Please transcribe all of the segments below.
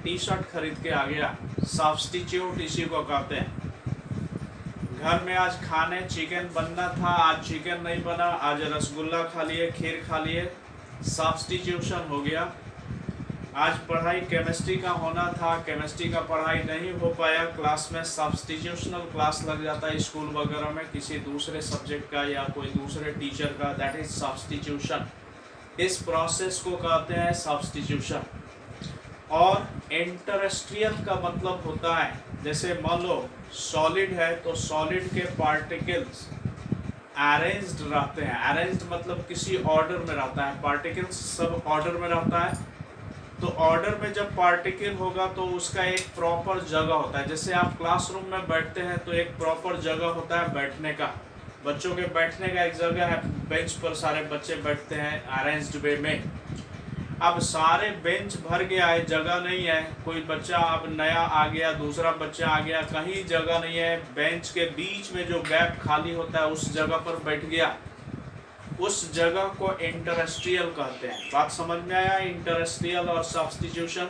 T shirt खरीद के आ गया, सब्स्टिट्यूट इसी को कहते हैं। घर में आज खाने चिकन बनना था, आज चिकन नहीं बना, आज रसगुल्ला खा लिए, खीर खा लिए, सब्स्टिट्यूशन हो गया। आज पढ़ाई केमिस्ट्री का होना था, केमिस्ट्री का पढ़ाई नहीं हो पाया, क्लास में सब्स्टिट्यूशनल क्लास लग जाता है स्कूल वगैरह में किसी दूसरे सब्जेक्ट का या कोई दूसरे टीचर का, दैट इज सब्स्टिट्यूशन। इस प्रोसेस को कहते हैं सब्स्टिट्यूशन। और इंटरस्ट्रियल का मतलब होता है, जैसे मान लो सॉलिड है तो सॉलिड के पार्टिकल्स अरेंज्ड रहते हैं। अरेंज्ड मतलब किसी ऑर्डर में रहता है, पार्टिकल्स सब ऑर्डर में रहता है। तो ऑर्डर में जब पार्टिकल होगा तो उसका एक प्रॉपर जगह होता है। जैसे आप क्लासरूम में बैठते हैं तो एक प्रॉपर जगह होता है बैठने का, बच्चों के बैठने का एक जगह है, बेंच पर सारे बच्चे बैठते हैं अरेंज्ड वे में। अब सारे बेंच भर गया है, जगह नहीं है, कोई बच्चा अब नया आ गया, दूसरा बच्चा आ गया, कहीं जगह नहीं है, बेंच के बीच में जो गैप खाली होता है उस जगह पर बैठ गया, उस जगह को इंटरस्ट्रियल कहते हैं। बात समझ में आया? इंटरस्ट्रियल और सब्स्टिट्यूशन।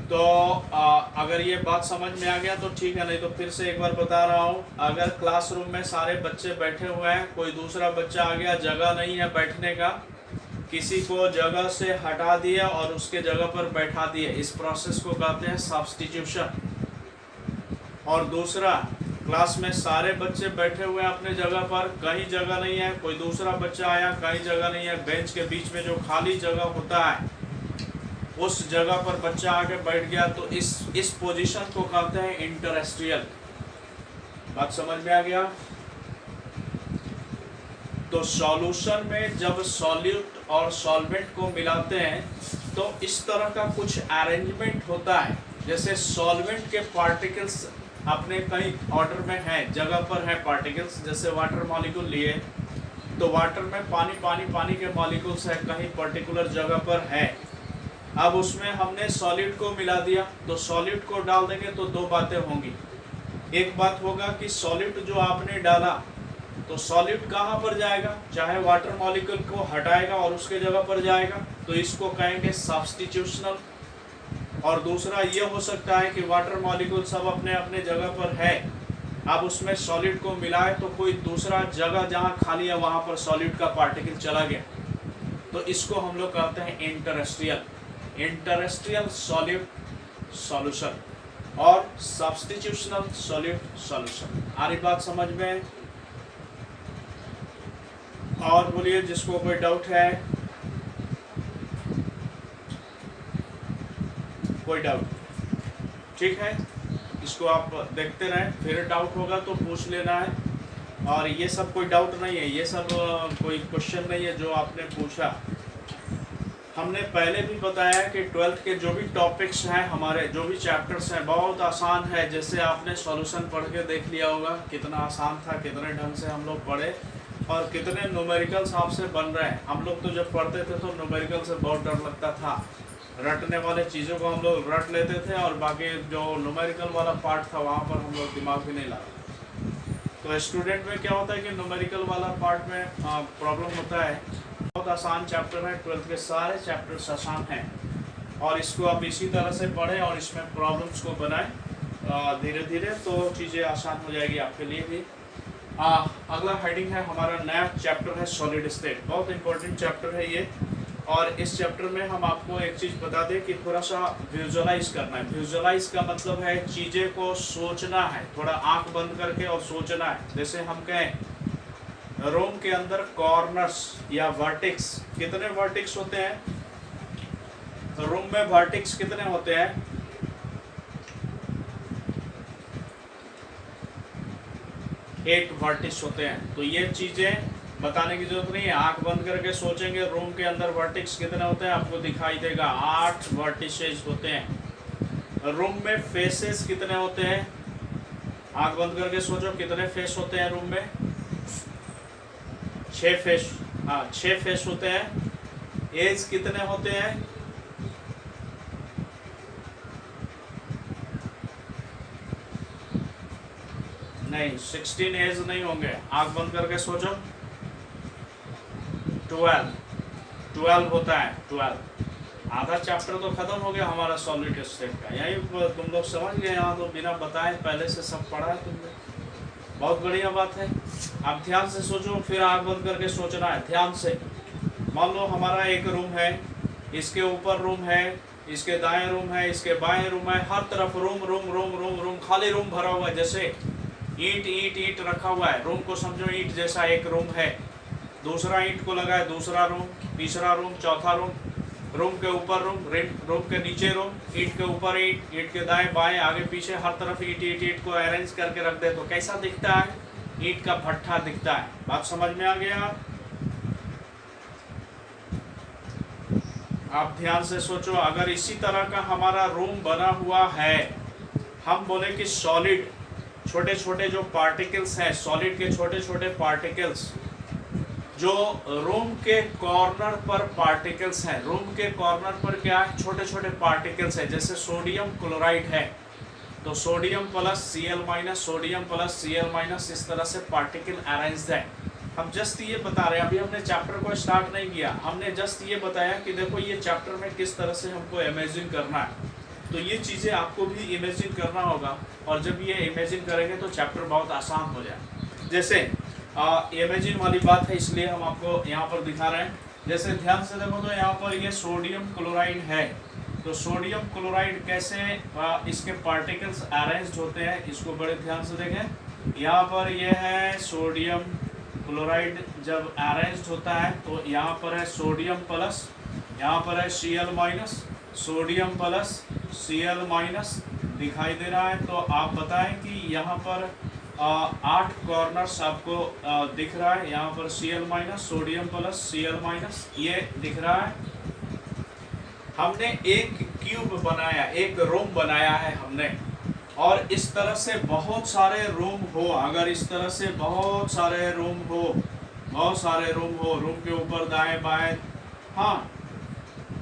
तो अगर ये बात समझ में आ गया तो ठीक है, नहीं तो फिर से एक बार बता रहा हूँ। अगर क्लासरूम में सारे बच्चे बैठे हुए हैं, कोई दूसरा बच्चा आ गया, जगह नहीं है बैठने का, किसी को जगह से हटा दिया और उसके जगह पर बैठा दिए, इस प्रोसेस को कहते हैं सब्स्टिट्यूशन। और दूसरा, क्लास में सारे बच्चे बैठे हुए हैं अपने जगह पर, कहीं जगह नहीं है, कोई दूसरा बच्चा आया, कहीं जगह नहीं है, बेंच के बीच में जो खाली जगह होता है उस जगह पर बच्चा आके बैठ गया, तो इस पोजीशन को कहते हैं इंटरस्ट्रियल। बात समझ में आ गया? तो सॉल्यूशन में जब सॉल्यूट और सॉल्वेंट को मिलाते हैं तो इस तरह का कुछ अरेंजमेंट होता है। जैसे सॉल्वेंट के पार्टिकल्स अपने कहीं ऑर्डर में है, जगह पर है पार्टिकल्स, जैसे वाटर मॉलिक्यूल लिए तो वाटर में पानी के मॉलिक्यूल्स है, कहीं पर्टिकुलर जगह पर है। अब उसमें हमने सॉलिड को मिला दिया, तो सॉलिड को डाल देंगे तो दो बातें होंगी। एक बात होगा कि सॉलिड जो आपने डाला तो सॉलिड कहाँ पर जाएगा, चाहे वाटर मॉलिक्यूल को हटाएगा और उसके जगह पर जाएगा, तो इसको कहेंगे सब्स्टिट्यूशनल। और दूसरा ये हो सकता है कि वाटर मॉलिक्यूल सब अपने अपने जगह पर है, अब उसमें सॉलिड को मिलाए तो कोई दूसरा जगह जहाँ खाली है वहाँ पर सॉलिड का पार्टिकल चला गया, तो इसको हम लोग कहते हैं इंटरस्ट्रियल। इंटरस्ट्रियल सॉलिड सॉल्यूशन और सब्स्टिट्यूशनल सॉलिड सॉल्यूशन। आ रही बात समझ में? और बोलिए जिसको कोई डाउट है, कोई डाउट? ठीक है, इसको आप देखते रहें, फिर डाउट होगा तो पूछ लेना है। और ये सब कोई डाउट नहीं है, ये सब कोई क्वेश्चन नहीं है जो आपने पूछा। हमने पहले भी बताया कि 12th के जो भी टॉपिक्स हैं, हमारे जो भी चैप्टर्स हैं, बहुत आसान है। जैसे आपने सॉल्यूशन पढ़ के देख लिया होगा कितना आसान था, कितने ढंग से हम लोग पढ़े और कितने न्यूमेरिकल्स आपसे बन रहे हैं। हम लोग तो जब पढ़ते थे तो न्यूमेरिकल से बहुत डर लगता था, रटने वाले चीज़ों को हम लोग रट लेते थे और बाकी जो न्यूमेरिकल वाला पार्ट था वहाँ पर हम लोग दिमाग भी नहीं लगा। तो स्टूडेंट में क्या होता है कि न्यूमेरिकल वाला पार्ट में प्रॉब्लम होता है। बहुत आसान चैप्टर है, 12th के सारे चैप्टर्स आसान हैं और इसको आप इसी तरह से पढ़ें और इसमें प्रॉब्लम्स को बनाएं धीरे धीरे, तो चीज़ें आसान हो जाएगी आपके लिए भी। अगला हेडिंग है हमारा, नया चैप्टर है सॉलिड स्टेट। बहुत इंपॉर्टेंट चैप्टर है ये। और इस चैप्टर में हम आपको एक चीज़ बता दें कि थोड़ा सा विजुअलाइज करना है। विजुअलाइज का मतलब है चीज़ें को सोचना है, थोड़ा आंख बंद करके और सोचना है। जैसे हम कहें रूम के अंदर कॉर्नर्स या वर्टिक्स, कितने वर्टिक्स होते हैं रूम में? वर्टिक्स कितने होते हैं? 8 वर्टिक्स होते हैं। तो ये चीज़ें बताने की जरूरत नहीं है, आंख बंद करके सोचेंगे रूम के अंदर वर्टिक्स कितने होते हैं आपको दिखाई देगा, 8 वर्टिसेस होते हैं। रूम में फेसेस कितने होते हैं? आंख बंद करके सोचो कितने फेस होते हैं रूम में? 6 फेस। हाँ, 6 फेस होते हैं। एज कितने होते हैं? नहीं, 16 एज नहीं होंगे, आंख बंद करके सोचो। 12 होता है, 12। आधा चैप्टर तो खत्म हो गया हमारा सॉलिड स्टेट का। यही तुम लोग समझ गए, यहाँ तो बिना बताए पहले से सब पढ़ा है तुमने, बहुत बढ़िया बात है। आप ध्यान से सोचो, फिर आँख बंद करके सोचना है ध्यान से। मान लो हमारा एक रूम है, इसके ऊपर रूम है, इसके दाएं रूम है, इसके बाएं रूम है, हर तरफ room room room room room, खाली रूम भरा हुआ है, जैसे ईंट ईंट ईंट रखा हुआ है। रूम को समझो ईंट जैसा एक रूम है, दूसरा ईंट को लगा है दूसरा रूम, तीसरा रूम, चौथा रूम, रूम के ऊपर रूम, रूम के नीचे रूम, ईंट के ऊपर ईंट, ईंट के दाएं बाएं आगे पीछे हर तरफ ईंट ईंट ईंट को अरेंज करके रख दे तो कैसा दिखता है? ईंट का भट्ठा दिखता है। बात समझ में आ गया? आप ध्यान से सोचो, अगर इसी तरह का हमारा रूम बना हुआ है, हम बोले कि सॉलिड छोटे छोटे जो पार्टिकल्स हैं, सॉलिड के छोटे छोटे पार्टिकल्स जो रूम के कॉर्नर पर पार्टिकल्स हैं, रूम के कॉर्नर पर क्या है? छोटे छोटे पार्टिकल्स हैं। जैसे सोडियम क्लोराइड है तो sodium plus Cl minus, sodium plus Cl minus, इस तरह से पार्टिकल अरेंज्ड है। हम जस्ट ये बता रहे हैं, अभी हमने चैप्टर को स्टार्ट नहीं किया, हमने जस्ट ये बताया कि देखो ये चैप्टर में किस तरह से हमको इमेजिन करना है। तो ये चीज़ें आपको भी इमेजिन करना होगा, और जब ये इमेजिन करेंगे तो चैप्टर बहुत आसान हो जाए। जैसे इमेजिन वाली बात है, इसलिए हम आपको यहाँ पर दिखा रहे हैं। जैसे ध्यान से देखो तो यहाँ पर ये सोडियम क्लोराइड है, तो सोडियम क्लोराइड कैसे इसके पार्टिकल्स अरेंज्ड होते हैं, इसको बड़े ध्यान से देखें। यहाँ पर ये है सोडियम क्लोराइड, जब अरेंज्ड होता है तो यहाँ पर है सोडियम प्लस, यहाँ पर है Cl minus, sodium plus Cl minus दिखाई दे रहा है। तो आप बताएं कि यहाँ पर 8 कॉर्नर्स आपको दिख रहा है। यहाँ पर Cl minus, sodium plus, Cl minus, ये दिख रहा है। हमने एक क्यूब बनाया, एक रूम बनाया है हमने, और इस तरह से बहुत सारे रूम हो, अगर इस तरह से बहुत सारे रूम हो, बहुत सारे रूम हो, रूम के ऊपर दाएं बाएं, हाँ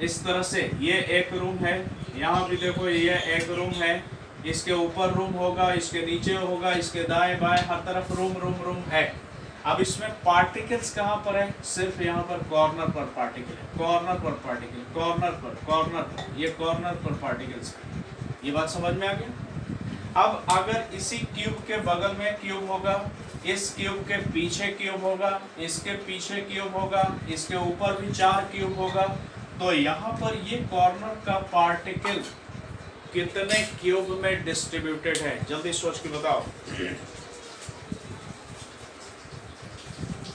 इस तरह से ये एक रूम है, यहाँ भी देखो ये एक रूम है, इसके ऊपर रूम होगा, इसके नीचे होगा, इसके दाएं बाएं हर तरफ रूम रूम रूम है। अब इसमें पार्टिकल्स कहाँ पर है? सिर्फ यहाँ पर कॉर्नर पर पार्टिकल है, कॉर्नर पर पार्टिकल, कॉर्नर पर, ये कॉर्नर पर पार्टिकल्स है। ये बात समझ में आ गई? अब अगर इसी क्यूब के बगल में क्यूब होगा, इस क्यूब के पीछे क्यूब होगा, इसके पीछे क्यूब होगा, इसके ऊपर भी 4 क्यूब होगा, तो यहाँ पर ये कॉर्नर का पार्टिकल कितने क्यूब में डिस्ट्रीब्यूटेड है? जल्दी सोच के बताओ।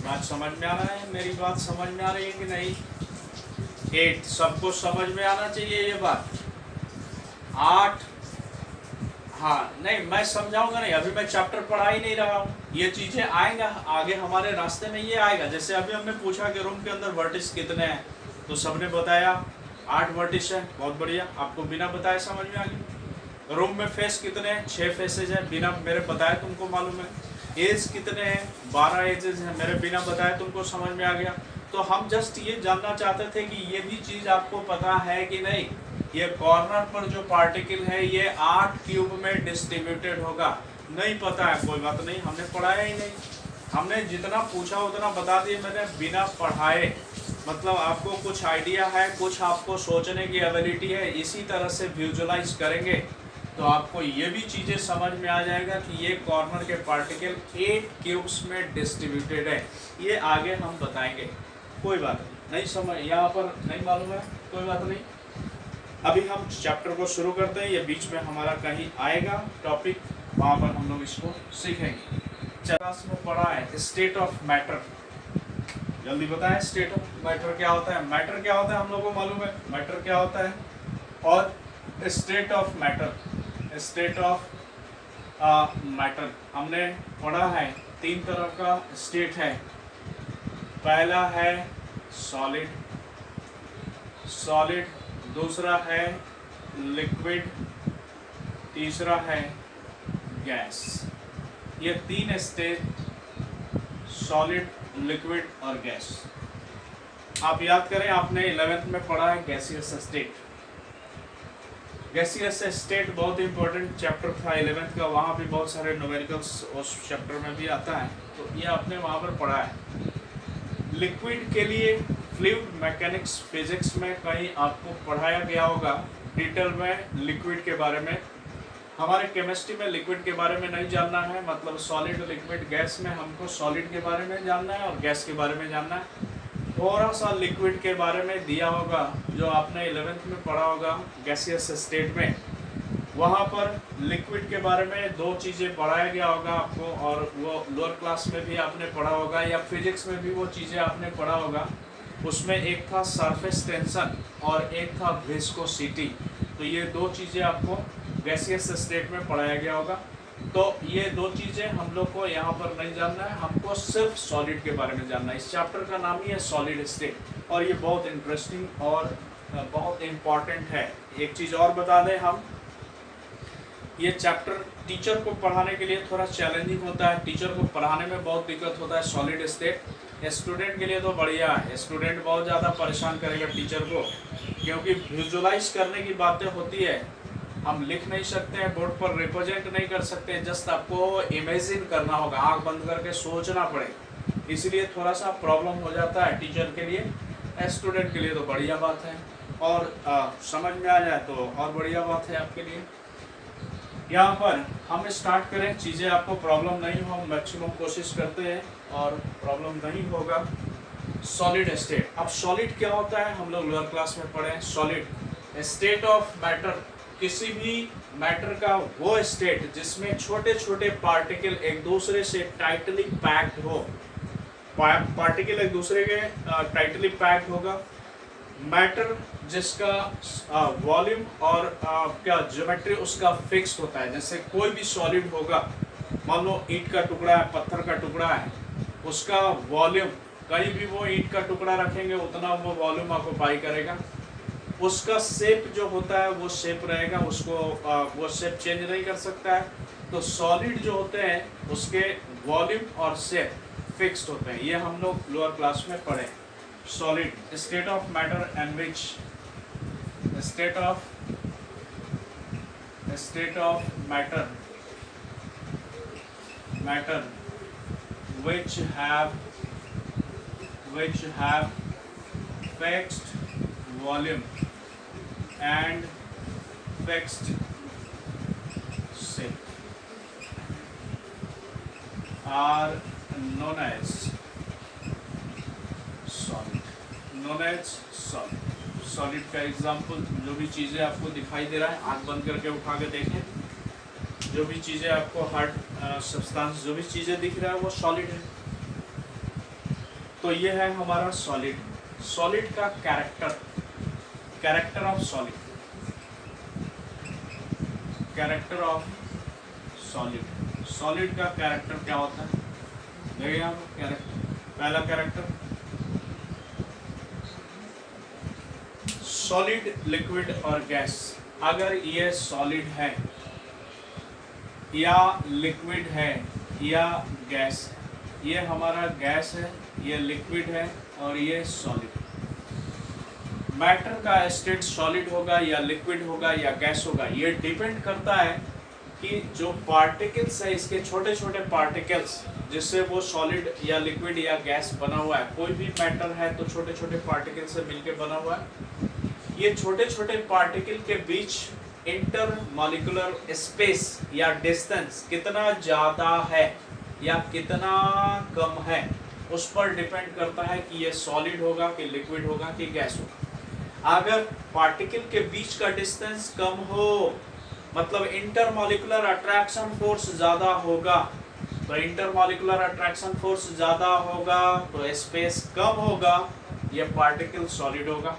बात समझ में आ रहा है? मेरी बात समझ में आ रही है कि नहीं? 8, सबको समझ में आना चाहिए ये बात। 8, हाँ नहीं मैं समझाऊंगा नहीं, अभी मैं चैप्टर पढ़ा ही नहीं रहा हूँ, ये चीजें आएगा आगे हमारे रास्ते में, ये आएगा। जैसे अभी हमने पूछा कि रूम के अंदर वर्टिस कितने हैं, तो सबने बताया 8 वर्टिस है, बहुत बढ़िया, आपको बिना बताए समझ में आ गया। रूम में फेस कितने हैं? 6 फेसेज है, बिना मेरे बताए तुमको मालूम है। एज कितने हैं? 12 एजेस हैं, मेरे बिना बताए तुमको समझ में आ गया। तो हम जस्ट ये जानना चाहते थे कि ये भी चीज़ आपको पता है कि नहीं, ये कॉर्नर पर जो पार्टिकल है ये 8 क्यूब में डिस्ट्रीब्यूटेड होगा। नहीं पता है, कोई बात नहीं, हमने पढ़ाया ही नहीं, हमने जितना पूछा उतना बता दिया मैंने बिना पढ़ाए। मतलब आपको कुछ आइडिया है, कुछ आपको सोचने की एबिलिटी है, इसी तरह से विजुअलाइज करेंगे तो आपको ये भी चीज़ें समझ में आ जाएगा कि ये कॉर्नर के पार्टिकल 8 क्यूब्स में डिस्ट्रीब्यूटेड है। ये आगे हम बताएंगे, कोई बात नहीं समझ यहाँ पर नहीं मालूम है, कोई बात नहीं। अभी हम चैप्टर को शुरू करते हैं, ये बीच में हमारा कहीं आएगा टॉपिक, वहाँ पर हम लोग इसको सीखेंगे। क्लास में पढ़ा है स्टेट ऑफ मैटर, जल्दी बताएं स्टेट ऑफ मैटर क्या होता है? मैटर क्या होता है हम लोगों को मालूम है, मैटर क्या होता है, और state of matter, state of matter हमने पढ़ा है। 3 तरह का स्टेट है, पहला है सॉलिड, सॉलिड, दूसरा है लिक्विड, तीसरा है गैस। ये 3 स्टेट, सॉलिड, लिक्विड और गैस। आप याद करें, आपने 11th में पढ़ा है गैसियस स्टेट। गैसियस स्टेट बहुत इंपॉर्टेंट चैप्टर था 11th का, वहाँ भी बहुत सारे न्यूमेरिकल्स उस चैप्टर में भी आता है, तो ये आपने वहाँ पर पढ़ा है। लिक्विड के लिए फ्लूइड मैकेनिक्स फिजिक्स में कहीं आपको पढ़ाया गया होगा डिटेल में लिक्विड के बारे में। हमारे केमिस्ट्री में लिक्विड के बारे में नहीं जानना है, मतलब सॉलिड लिक्विड गैस में हमको सॉलिड के बारे में जानना है और गैस के बारे में जानना है। थोड़ा सा लिक्विड के बारे में दिया होगा जो आपने 11th में पढ़ा होगा गैसियस स्टेट में, वहाँ पर लिक्विड के बारे में दो चीज़ें पढ़ाया गया होगा आपको, और वो लोअर क्लास में भी आपने पढ़ा होगा या फिजिक्स में भी वो चीज़ें आपने पढ़ा होगा। उसमें एक था सरफेस टेंशन और एक था विस्कोसिटी। तो ये दो चीज़ें आपको गैसियस स्टेट में पढ़ाया गया होगा। तो ये दो चीज़ें हम लोग को यहाँ पर नहीं जानना है, हमको सिर्फ सॉलिड के बारे में जानना है। इस चैप्टर का नाम ही है सॉलिड स्टेट, और ये बहुत इंटरेस्टिंग और बहुत इम्पॉर्टेंट है। एक चीज़ और बता दें, हम ये चैप्टर टीचर को पढ़ाने के लिए थोड़ा चैलेंजिंग होता है, टीचर को पढ़ाने में बहुत दिक्कत होता है सॉलिड स्टेट। स्टूडेंट के लिए तो बढ़िया है, स्टूडेंट बहुत ज़्यादा परेशान करेगा टीचर को, क्योंकि विजुलाइज करने की बातें होती है। हम लिख नहीं सकते हैं बोर्ड पर, रिप्रेजेंट नहीं कर सकते, जस्ट आपको इमेजिन करना होगा, आँख बंद करके सोचना पड़ेगा। इसलिए थोड़ा सा प्रॉब्लम हो जाता है टीचर के लिए। स्टूडेंट के लिए तो बढ़िया बात है, और समझ में आ जाए तो और बढ़िया बात है आपके लिए। यहाँ पर हम स्टार्ट करें, चीज़ें आपको प्रॉब्लम नहीं हो, हम मैक्सिमम कोशिश करते हैं और प्रॉब्लम नहीं होगा। सॉलिड स्टेट, अब सॉलिड क्या होता है हम लोग लोअर क्लास में पढ़े हैं। सॉलिड स्टेट ऑफ मैटर, किसी भी मैटर का वो स्टेट जिसमें छोटे छोटे पार्टिकल एक दूसरे से टाइटली पैक्ड हो, पार्टिकल एक दूसरे के टाइटली पैक्ड होगा। मैटर जिसका वॉल्यूम और क्या ज्योमेट्री उसका फिक्स होता है। जैसे कोई भी सॉलिड होगा, मान लो ईंट का टुकड़ा है, पत्थर का टुकड़ा है, उसका वॉल्यूम कहीं भी वो ईंट का टुकड़ा रखेंगे उतना वो वॉल्यूम ऑक्यूपाई करेगा। उसका शेप जो होता है वो शेप रहेगा, उसको वो शेप चेंज नहीं कर सकता है। तो सॉलिड जो होते हैं उसके वॉल्यूम और शेप फिक्स्ड होते हैं। ये हम लोग लोअर क्लास में पढ़े। Solid state of matter and which state of matter which have fixed volume and fixed shape are known as solid। Solid का एग्जाम्पल, जो भी चीज़ें आपको दिखाई दे रहा है, आँख बंद करके उठा के देखें, जो भी चीज़ें आपको हार्ड सब्सटेंस जो भी चीज़ें दिख रहा है वो सॉलिड है। तो ये है हमारा सॉलिड। सॉलिड का character of solid, character of solid. Solid का कैरेक्टर क्या होता है, देखिए आप कैरेक्टर। पहला कैरेक्टर सॉलिड, लिक्विड और गैस। अगर ये सॉलिड है या लिक्विड है या गैस है, ये हमारा गैस है, ये लिक्विड है और ये सॉलिड। मैटर का स्टेट सॉलिड होगा या लिक्विड होगा या गैस होगा, ये डिपेंड करता है कि जो पार्टिकल्स है, इसके छोटे छोटे पार्टिकल्स जिससे वो सॉलिड या लिक्विड या गैस बना हुआ है। कोई भी मैटर है तो छोटे छोटे पार्टिकल से मिलकर बना हुआ है। ये छोटे छोटे पार्टिकल के बीच इंटरमॉलिक्यूलर स्पेस या डिस्टेंस कितना ज़्यादा है या कितना कम है, उस पर डिपेंड करता है कि ये सॉलिड होगा कि लिक्विड होगा कि गैस होगा। अगर पार्टिकल के बीच का डिस्टेंस कम हो, मतलब इंटरमॉलिक्यूलर अट्रैक्शन फोर्स ज़्यादा होगा, तो इंटरमॉलिक्यूलर अट्रैक्शन फोर्स ज़्यादा होगा तो स्पेस कम होगा, ये पार्टिकल सॉलिड होगा।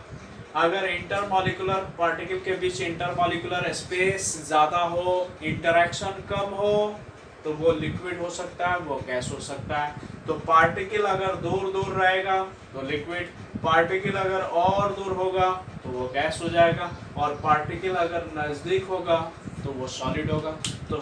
अगर इंटरमॉलिक्यूलर पार्टिकल के बीच इंटरमॉलिक्यूलर स्पेस ज़्यादा हो, इंटरेक्शन कम हो, तो वो लिक्विड हो सकता है, वो गैस हो सकता है। तो पार्टिकल अगर दूर दूर रहेगा तो लिक्विड, पार्टिकल अगर और दूर होगा तो वो गैस हो जाएगा, और पार्टिकल अगर नज़दीक होगा तो वो सॉलिड होगा। तो